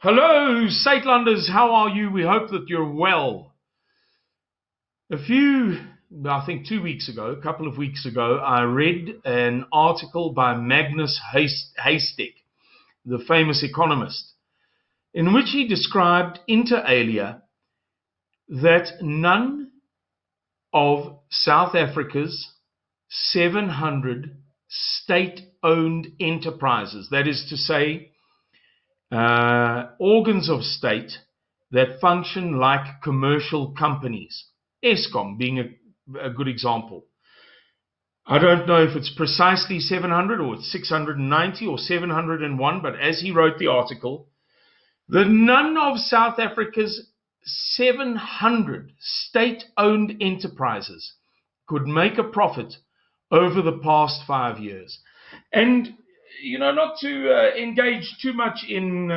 Hello, Satelanders, how are you? We hope that you're well. I think 2 weeks ago, a couple of weeks ago, I read an article by Magnus Haystack, the famous economist, in which he described inter alia that none of South Africa's 700 state-owned enterprises, that is to say, organs of state that function like commercial companies, Eskom being a good example. I don't know if it's precisely 700 or it's 690 or 701, but as he wrote the article, that none of South Africa's 700 state-owned enterprises could make a profit over the past 5 years. And not to engage too much in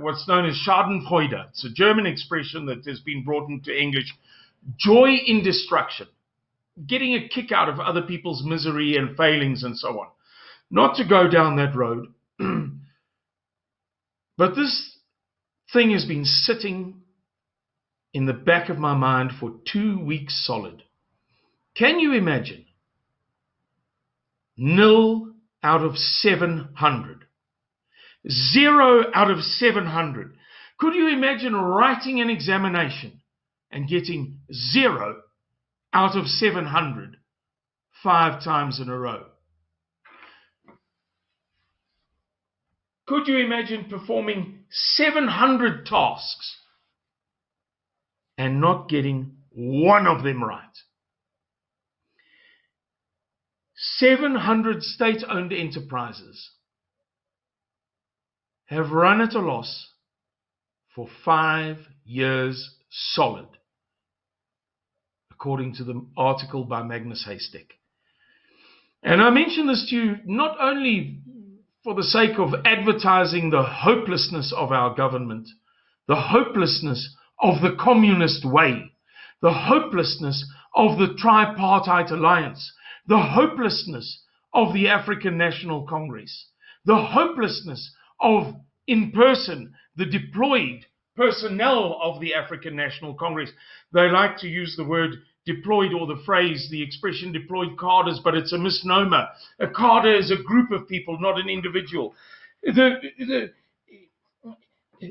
what's known as schadenfreude. It's a German expression that has been brought into English. Joy in destruction. Getting a kick out of other people's misery and failings and so on. Not to go down that road. But this thing has been sitting in the back of my mind for 2 weeks solid. Can you imagine? 0 out of 700. 0 out of 700. Could you imagine writing an examination and getting 0 out of 700 5 times in a row? Could you imagine performing 700 tasks and not getting one of them right? 700 state-owned enterprises have run at a loss for 5 years solid, according to the article by Magnus Haystack. And I mention this to you not only for the sake of advertising the hopelessness of our government, the hopelessness of the communist way, the hopelessness of the tripartite alliance, the hopelessness of the African National Congress, the hopelessness of, in person, the deployed personnel of the African National Congress. They like to use the word deployed or the expression deployed cadres, but it's a misnomer. A cadre is a group of people, not an individual. The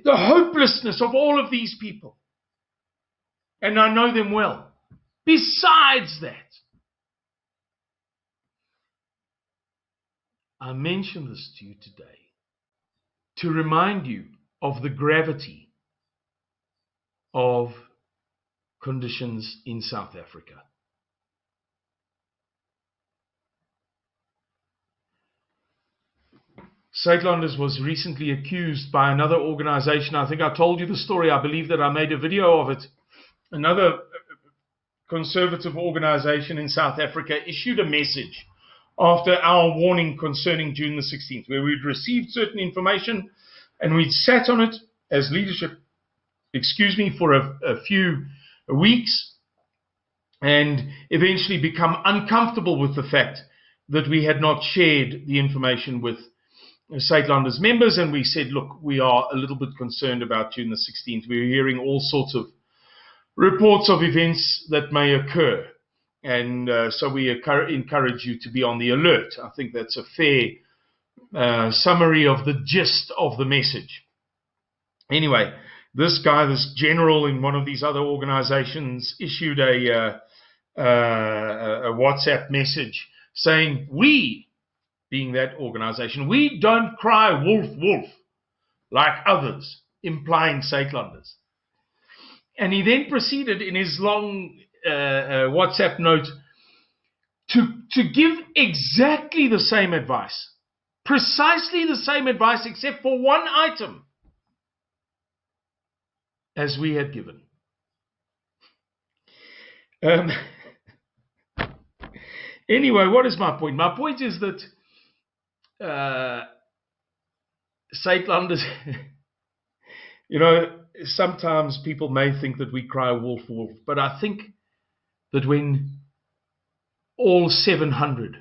hopelessness of all of these people. And I know them well. Besides that, I mention this to you today to remind you of the gravity of conditions in South Africa. Satelanders was recently accused by another organization. I think I told you the story. I believe that I made a video of it. Another conservative organization in South Africa issued a message after our warning concerning June the 16th, where we'd received certain information and we'd sat on it as leadership, for a few weeks, and eventually become uncomfortable with the fact that we had not shared the information with Satelanders members, and we said, look, we are a little bit concerned about June the 16th. We're hearing all sorts of reports of events that may occur. And so we encourage you to be on the alert. I think that's a fair summary of the gist of the message. Anyway, this general in one of these other organizations issued a WhatsApp message saying, we, being that organization, we don't cry wolf, wolf, like others, implying Satelanders. And he then proceeded in his long WhatsApp note to give exactly the same advice, precisely the same advice, except for one item, as we had given. Anyway, what is my point? My point is that Satelanders, sometimes people may think that we cry wolf, wolf, but I think that when all 700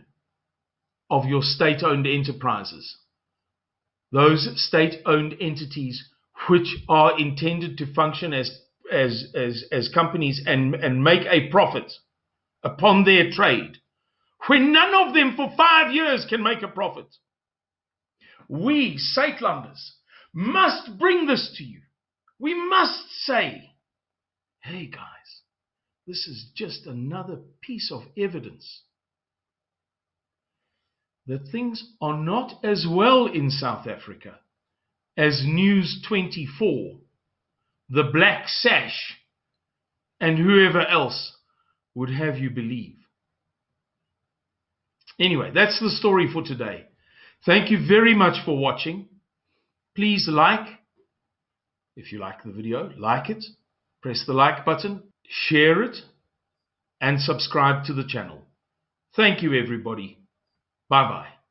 of your state-owned enterprises, those state-owned entities which are intended to function as companies and make a profit upon their trade, when none of them for 5 years can make a profit. We, Sakelanders, must bring this to you. We must say, hey guys, this is just another piece of evidence that things are not as well in South Africa as News 24, the Black Sash, and whoever else would have you believe. Anyway, that's the story for today. Thank you very much for watching. Please like, if you like the video, like it, press the like button, share it, and subscribe to the channel. Thank you, everybody. Bye-bye.